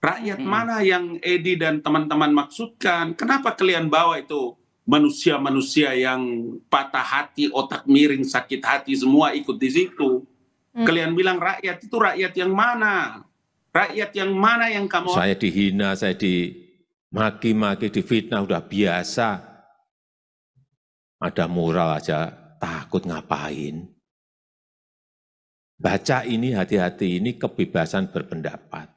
Rakyat mana yang Edi dan teman-teman maksudkan? Kenapa kalian bawa itu manusia-manusia yang patah hati, otak miring, sakit hati semua ikut di situ? Kalian bilang rakyat itu rakyat yang mana? Rakyat yang mana yang kamu... Saya dihina, saya dimaki-maki, difitnah, udah biasa. Ada moral aja, takut ngapain. Baca ini, hati-hati, ini kebebasan berpendapat.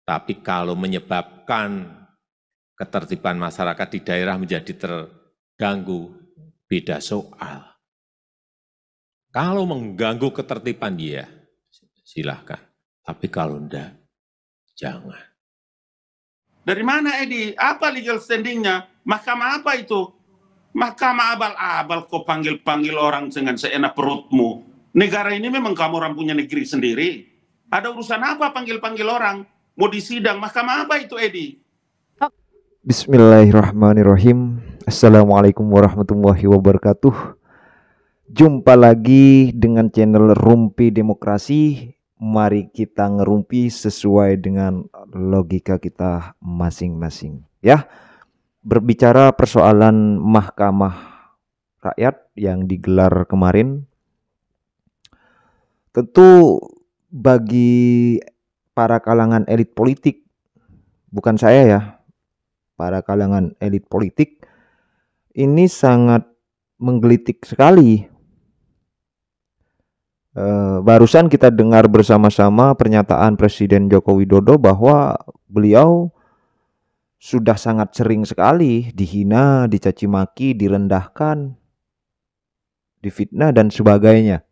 Tapi kalau menyebabkan ketertiban masyarakat di daerah menjadi terganggu, beda soal. Kalau mengganggu ketertiban, ya silahkan. Tapi kalau enggak, jangan. Dari mana Edi? Apa legal standingnya? Mahkamah apa itu? Mahkamah abal-abal kau panggil-panggil orang dengan seenak perutmu. Negara ini memang kamu orang punya negeri sendiri. Ada urusan apa panggil-panggil orang? Mau disidang, mahkamah apa itu Edi? Bismillahirrahmanirrahim. Assalamualaikum warahmatullahi wabarakatuh. Jumpa lagi dengan channel Rumpi Demokrasi. Mari kita ngerumpi sesuai dengan logika kita masing-masing, ya. Berbicara persoalan Mahkamah Rakyat yang digelar kemarin, tentu bagi para kalangan elit politik, bukan saya ya, para kalangan elit politik ini sangat menggelitik sekali. Barusan kita dengar bersama-sama pernyataan Presiden Joko Widodo bahwa beliau sudah sangat sering sekali dihina, dicaci maki, direndahkan, difitnah dan sebagainya.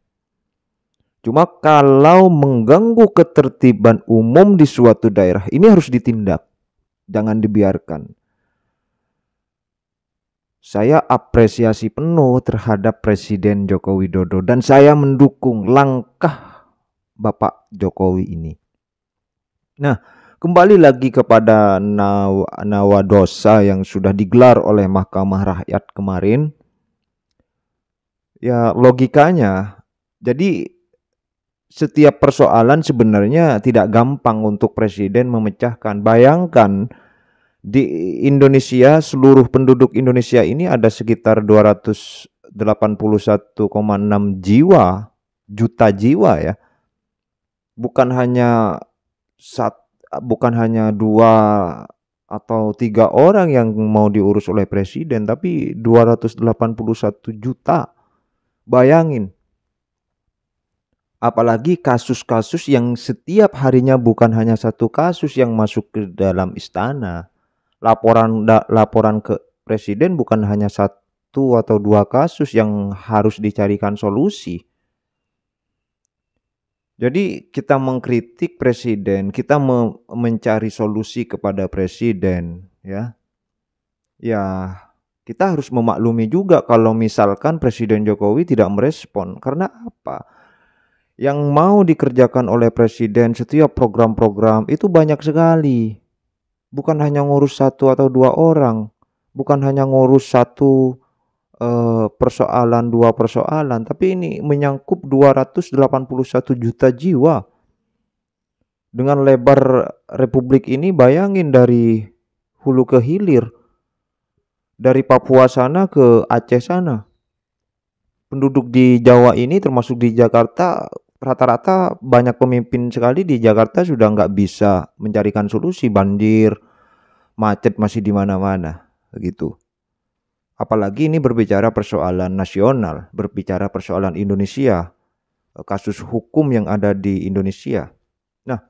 Cuma kalau mengganggu ketertiban umum di suatu daerah, ini harus ditindak, jangan dibiarkan. Saya apresiasi penuh terhadap Presiden Joko Widodo dan saya mendukung langkah Bapak Jokowi ini. Nah, kembali lagi kepada nawadosa yang sudah digelar oleh Mahkamah Rakyat kemarin. Ya, logikanya, jadi setiap persoalan sebenarnya tidak gampang untuk Presiden memecahkan. Bayangkan di Indonesia, seluruh penduduk Indonesia ini ada sekitar 281,6 juta jiwa ya. Bukan hanya 2 atau 3 orang yang mau diurus oleh Presiden, tapi 281 juta. Bayangin. Apalagi kasus-kasus yang setiap harinya bukan hanya satu kasus yang masuk ke dalam istana. Laporan ke Presiden bukan hanya 1 atau 2 kasus yang harus dicarikan solusi. Jadi kita mengkritik Presiden, kita mencari solusi kepada Presiden, ya. Ya, kita harus memaklumi juga kalau misalkan Presiden Jokowi tidak merespon. Karena apa? Yang mau dikerjakan oleh Presiden, setiap program-program itu banyak sekali. Bukan hanya ngurus 1 atau 2 orang, bukan hanya ngurus 1 persoalan, 2 persoalan, tapi ini menyangkut 281 juta jiwa. Dengan lebar Republik ini, bayangin dari hulu ke hilir, dari Papua sana ke Aceh sana. Penduduk di Jawa ini termasuk di Jakarta, rata-rata banyak pemimpin sekali di Jakarta sudah nggak bisa mencarikan solusi, banjir, macet masih di mana-mana, begitu. Apalagi ini berbicara persoalan nasional, berbicara persoalan Indonesia, kasus hukum yang ada di Indonesia. Nah,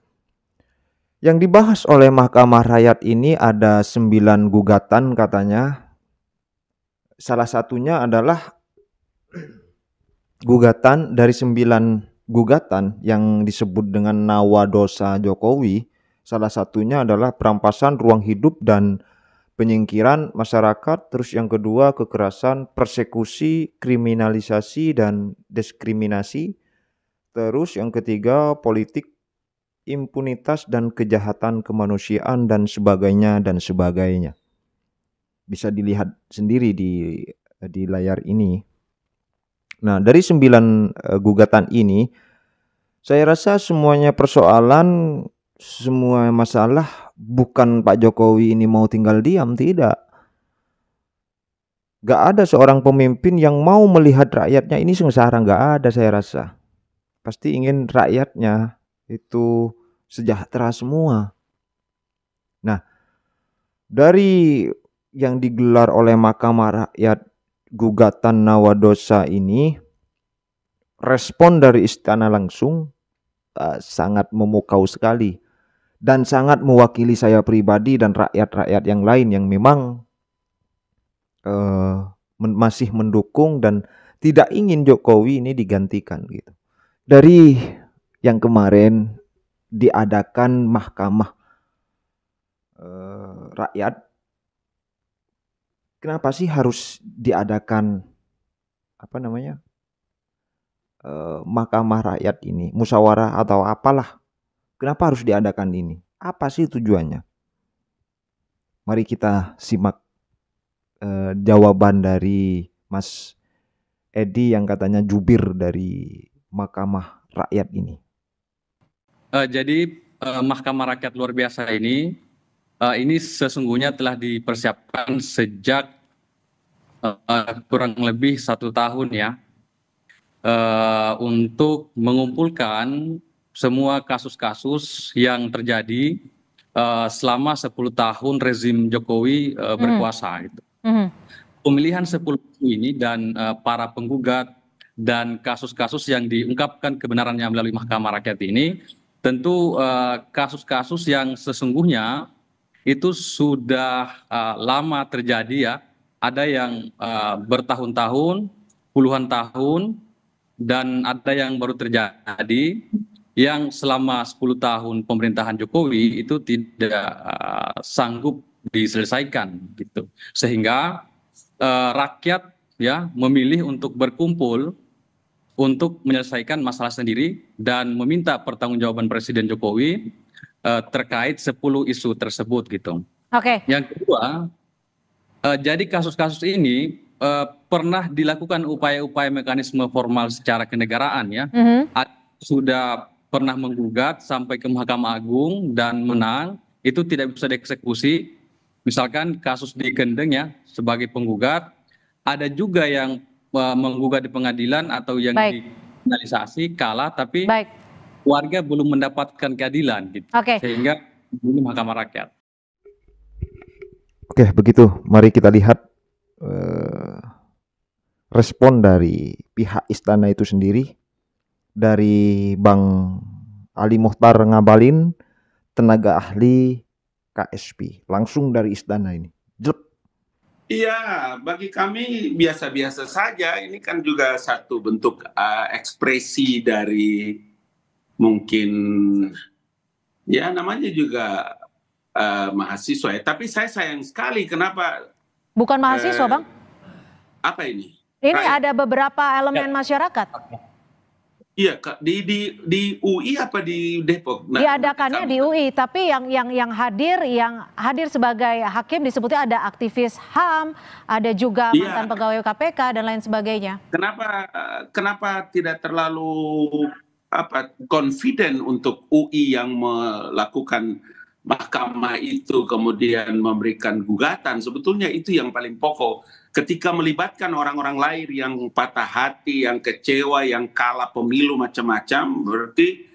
yang dibahas oleh Mahkamah Rakyat ini ada 9 gugatan katanya. Salah satunya adalah gugatan dari 9 gugatan yang disebut dengan nawadosa Jokowi. Salah satunya adalah perampasan ruang hidup dan penyingkiran masyarakat. Terus yang kedua kekerasan, persekusi, kriminalisasi dan diskriminasi. Terus yang ketiga politik, impunitas dan kejahatan kemanusiaan dan sebagainya dan sebagainya. Bisa dilihat sendiri di layar ini. Nah, dari 9 gugatan ini, saya rasa semuanya persoalan semua masalah bukan Pak Jokowi ini mau tinggal diam, tidak. Gak ada seorang pemimpin yang mau melihat rakyatnya ini sengsara, gak ada saya rasa. Pasti ingin rakyatnya itu sejahtera semua. Nah, dari yang digelar oleh Mahkamah Rakyat gugatan Nawadosa ini, respon dari istana langsung sangat memukau sekali dan sangat mewakili saya pribadi dan rakyat-rakyat yang lain yang memang masih mendukung dan tidak ingin Jokowi ini digantikan gitu. Dari yang kemarin diadakan Mahkamah Rakyat, kenapa sih harus diadakan Mahkamah Rakyat ini, musyawarah atau apalah? Kenapa harus diadakan ini? Apa sih tujuannya? Mari kita simak jawaban dari Mas Edi yang katanya jubir dari Mahkamah Rakyat ini. Jadi Mahkamah Rakyat luar biasa ini sesungguhnya telah dipersiapkan sejak kurang lebih 1 tahun ya, untuk mengumpulkan semua kasus-kasus yang terjadi selama 10 tahun rezim Jokowi berkuasa. Gitu. Pemilihan 10 ini dan para penggugat dan kasus-kasus yang diungkapkan kebenarannya melalui Mahkamah Rakyat ini tentu kasus-kasus yang sesungguhnya itu sudah lama terjadi ya. Ada yang bertahun-tahun, puluhan tahun, dan ada yang baru terjadi yang selama 10 tahun pemerintahan Jokowi itu tidak sanggup diselesaikan gitu. Sehingga rakyat ya memilih untuk berkumpul untuk menyelesaikan masalah sendiri dan meminta pertanggungjawaban Presiden Jokowi terkait 10 isu tersebut gitu. Oke. Yang kedua, jadi kasus-kasus ini pernah dilakukan upaya-upaya mekanisme formal secara kenegaraan ya. Sudah pernah menggugat sampai ke Mahkamah Agung dan menang, itu tidak bisa dieksekusi. Misalkan kasus di Kendeng ya sebagai penggugat, ada juga yang menggugat di pengadilan atau yang dikriminalisasi kalah, tapi warga belum mendapatkan keadilan gitu. Sehingga ini Mahkamah Rakyat. Oke, begitu. Mari kita lihat respon dari pihak istana itu sendiri, dari Bang Ali Muhtar Ngabalin, tenaga ahli KSP, langsung dari istana ini. Iya, bagi kami biasa-biasa saja. Ini kan juga satu bentuk ekspresi dari mungkin ya namanya juga mahasiswa ya. Tapi saya sayang sekali kenapa bukan mahasiswa, Bang? Apa ini? Ini ada beberapa elemen masyarakat. Iya, di UI apa di Depok? Nah, diadakannya di UI, tapi yang hadir sebagai hakim disebutnya ada aktivis HAM, ada juga mantan pegawai KPK dan lain sebagainya. Kenapa tidak terlalu confident untuk UI yang melakukan mahkamah itu kemudian memberikan gugatan? Sebetulnya itu yang paling pokok. Ketika melibatkan orang-orang lain yang patah hati, yang kecewa, yang kalah pemilu macam-macam, berarti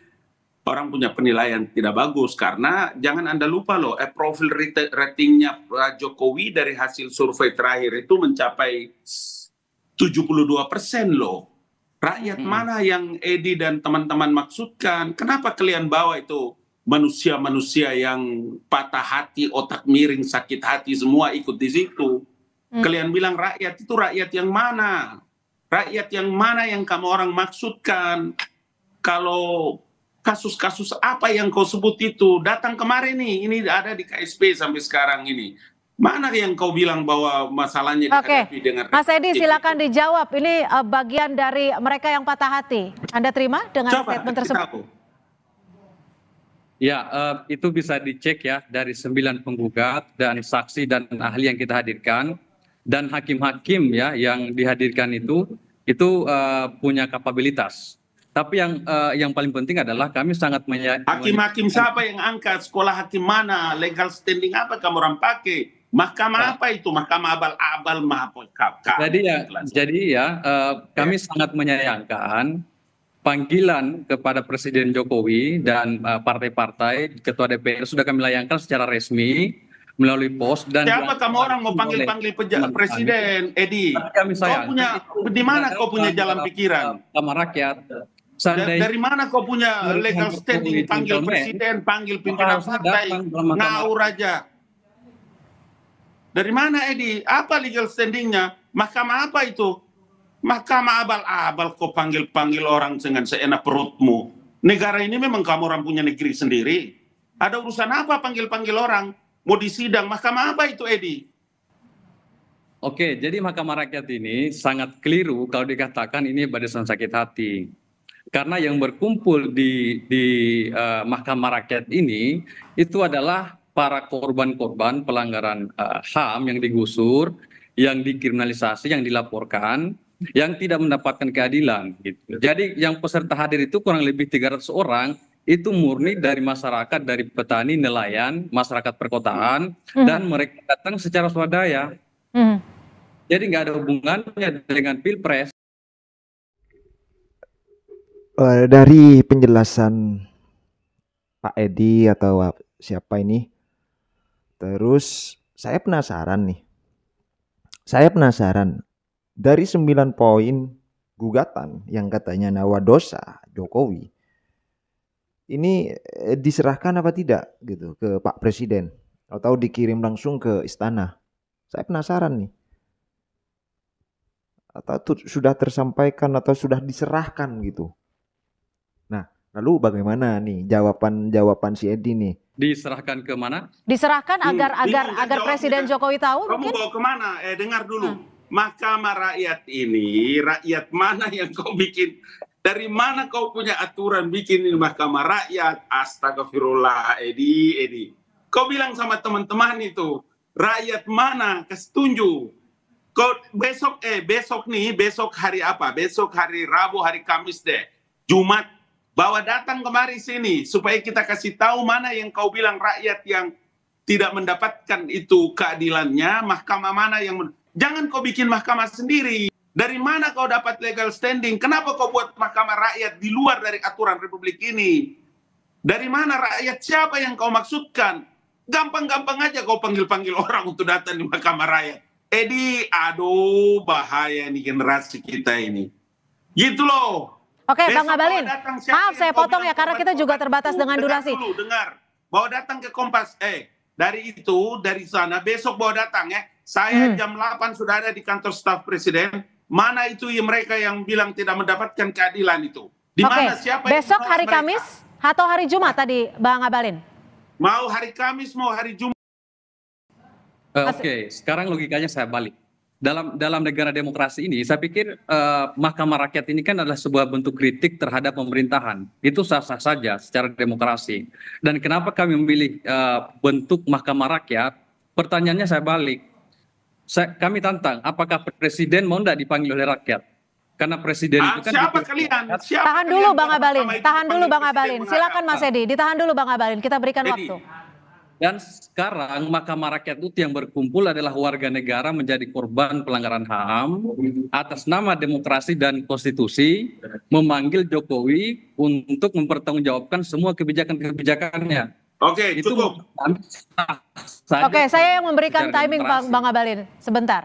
orang punya penilaian tidak bagus. Karena jangan Anda lupa loh, profil ratingnya Jokowi dari hasil survei terakhir itu mencapai 72% loh. Rakyat mana yang Edi dan teman-teman maksudkan? Kenapa kalian bawa itu manusia-manusia yang patah hati, otak miring, sakit hati semua ikut di situ? Kalian bilang rakyat itu rakyat yang mana? Rakyat yang mana yang kamu orang maksudkan? Kalau kasus-kasus apa yang kau sebut itu datang kemarin nih, ini ada di KSP sampai sekarang ini. Mana yang kau bilang bahwa masalahnya dihadapi dengan Mas Edi, silakan dijawab. Ini bagian dari mereka yang patah hati. Anda terima dengan statement tersebut? Ya, itu bisa dicek ya dari 9 penggugat dan saksi dan ahli yang kita hadirkan. Dan hakim-hakim ya yang dihadirkan itu punya kapabilitas. Tapi yang paling penting adalah kami sangat Hakim-hakim siapa yang angkat? Sekolah hakim mana? Legal standing apa kamu orang pakai? Mahkamah apa itu? Mahkamah abal-abal, Jadi kami sangat menyayangkan panggilan kepada Presiden Jokowi dan partai-partai, Ketua DPR sudah kami layangkan secara resmi melalui pos. Dan siapa kamu orang mau panggil Presiden, Edi? Kau punya, di mana kau punya jalan pikiran? Sama rakyat. Dari mana kau punya legal standing panggil presiden, panggil pimpinan partai, ngawur aja. Dari mana Edi? Apa legal standingnya? Mahkamah apa itu? Mahkamah abal-abal kau panggil orang dengan seenak perutmu. Negara ini memang kamu orang punya negeri sendiri. Ada urusan apa panggil-panggil orang? Mau disidang, mahkamah apa itu Edi? Oke, jadi Mahkamah Rakyat ini sangat keliru kalau dikatakan ini barisan sakit hati. Karena yang berkumpul di Mahkamah Rakyat ini itu adalah para korban-korban pelanggaran HAM yang digusur, yang dikriminalisasi, yang dilaporkan, yang tidak mendapatkan keadilan. Gitu. Jadi yang peserta hadir itu kurang lebih 300 orang, itu murni dari masyarakat, dari petani, nelayan, masyarakat perkotaan, dan mereka datang secara swadaya. Jadi nggak ada hubungannya dengan Pilpres. Dari penjelasan Pak Edi atau siapa ini, terus saya penasaran nih. Dari 9 poin gugatan yang katanya nawadosa Jokowi, ini diserahkan apa tidak gitu ke Pak Presiden atau dikirim langsung ke istana? Saya penasaran nih. Atau sudah tersampaikan atau sudah diserahkan gitu. Nah, lalu bagaimana nih jawaban si Edi nih? Diserahkan ke mana? Diserahkan agar Presiden Jokowi tahu. Kamu mungkin? bawa kemana? Dengar dulu. Mahkamah Rakyat ini, rakyat mana yang kau bikin? Dari mana kau punya aturan bikin ini Mahkamah Rakyat? Astagfirullah, Edi. Kau bilang sama teman-teman itu, rakyat mana? Kasih tunjuk. Kau besok hari apa? Besok hari Rabu, hari Kamis deh. Jumat. Bawa datang kemari sini supaya kita kasih tahu mana yang kau bilang rakyat yang tidak mendapatkan itu keadilannya, mahkamah mana yang jangan kau bikin mahkamah sendiri. Dari mana kau dapat legal standing? Kenapa kau buat mahkamah rakyat di luar dari aturan republik ini? Dari mana rakyat? Siapa yang kau maksudkan? Gampang-gampang aja kau panggil-panggil orang untuk datang di mahkamah rakyat. Edi, aduh bahaya nih generasi kita ini. Gitu loh. Oke, Bang Abalin, maaf saya potong ya karena kita juga terbatas dengan durasi. Dengar, bawa datang ke Kompas. Dari sana besok bawa datang ya. Saya jam 8 sudah ada di kantor staf Presiden. Mana itu mereka yang bilang tidak mendapatkan keadilan itu? Di mana siapa? Besok hari Kamis atau hari Jumat tadi, Bang Abalin? Mau hari Kamis, mau hari Jumat. Oke, sekarang logikanya saya balik. Dalam negara demokrasi ini, saya pikir Mahkamah Rakyat ini kan adalah sebuah bentuk kritik terhadap pemerintahan. Itu sah-sah saja secara demokrasi. Dan kenapa kami memilih bentuk Mahkamah Rakyat? Pertanyaannya saya balik. Kami tantang, apakah Presiden mau tidak dipanggil oleh rakyat? Karena Presiden itu kan... Siapa kalian? Tahan dulu Bang Abalin. Silakan Mas Edi, ditahan dulu Bang Abalin. Kita berikan waktu. Dan sekarang Mahkamah Rakyat itu yang berkumpul adalah warga negara menjadi korban pelanggaran HAM atas nama demokrasi dan konstitusi, memanggil Jokowi untuk mempertanggungjawabkan semua kebijakan-kebijakannya. Oke, cukup. Oke, saya yang memberikan timing Bang Abalin, sebentar.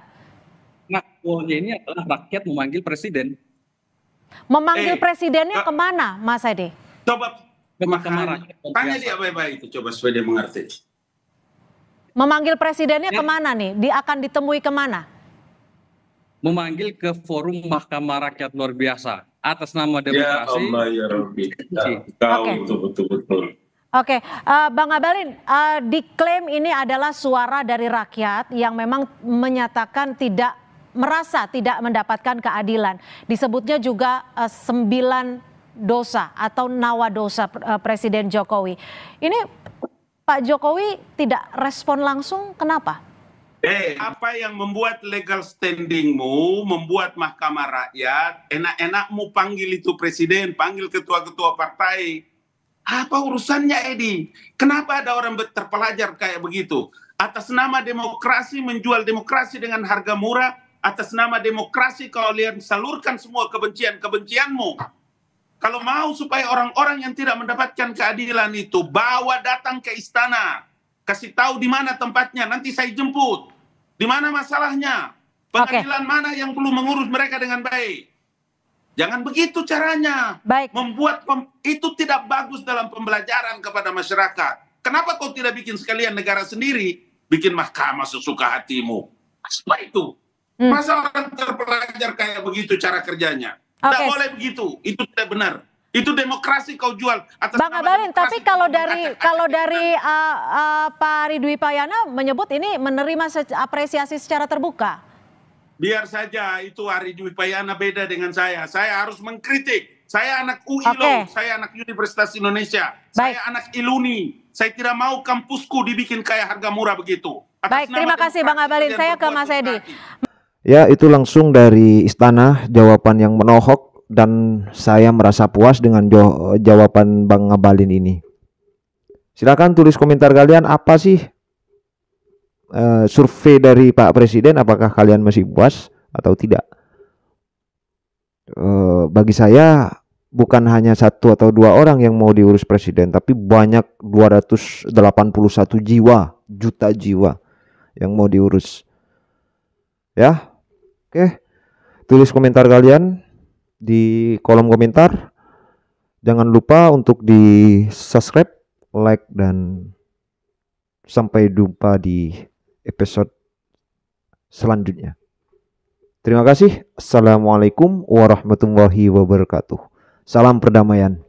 Nah, poinnya ini adalah rakyat memanggil presiden. Memanggil presidennya kemana, Mas Edi? Coba tanya dia baik-baik itu, coba supaya dia mengerti. Memanggil presidennya kemana nih? Akan ditemui kemana? Memanggil ke forum Mahkamah Rakyat luar biasa atas nama demokrasi. Ya Allah ya Rabbi. Kau betul-betul. Oke, Bang Abalin, diklaim ini adalah suara dari rakyat yang memang menyatakan merasa tidak mendapatkan keadilan. Disebutnya juga 9 dosa atau nawadosa Presiden Jokowi. Ini Pak Jokowi tidak respon langsung, kenapa? Apa yang membuat legal standingmu, membuat Mahkamah Rakyat, enak-enakmu panggil itu presiden, panggil ketua-ketua partai. Apa urusannya, Edi? Kenapa ada orang terpelajar kayak begitu? Atas nama demokrasi, menjual demokrasi dengan harga murah, atas nama demokrasi kalian salurkan semua kebencian-kebencianmu. Kalau mau supaya orang-orang yang tidak mendapatkan keadilan itu, bawa datang ke istana. Kasih tahu di mana tempatnya, nanti saya jemput. Di mana masalahnya? Pengadilan mana yang belum mengurus mereka dengan baik? Jangan begitu caranya. Baik. Membuat itu tidak bagus dalam pembelajaran kepada masyarakat. Kenapa kau tidak bikin sekalian negara sendiri? Bikin mahkamah sesuka hatimu. Apa itu? Masa orang terpelajar kayak begitu cara kerjanya? Tidak boleh begitu. Itu tidak benar. Itu demokrasi kau jual atas Bang Ngabalin, tapi kalau dari Pak Ridwi Payana menyebut ini menerima apresiasi secara terbuka. Biar saja, itu Ridwi Payana beda dengan saya. Saya harus mengkritik. Saya anak UI loh, saya anak Universitas Indonesia. Baik. Saya anak Iluni. Saya tidak mau kampusku dibikin kayak harga murah begitu. Baik, terima kasih Bang Ngabalin. Saya ke Mas Edi. Ya, itu langsung dari istana jawaban yang menohok. Dan saya merasa puas dengan jawaban Bang Ngabalin ini. Silakan tulis komentar kalian, apa sih survei dari Pak Presiden, apakah kalian masih puas atau tidak? Bagi saya bukan hanya 1 atau 2 orang yang mau diurus presiden, tapi banyak 281 juta jiwa yang mau diurus. Ya, oke. Tulis komentar kalian di kolom komentar. Jangan lupa untuk di subscribe, like, dan sampai jumpa di episode selanjutnya. Terima kasih. Assalamualaikum warahmatullahi wabarakatuh. Salam perdamaian.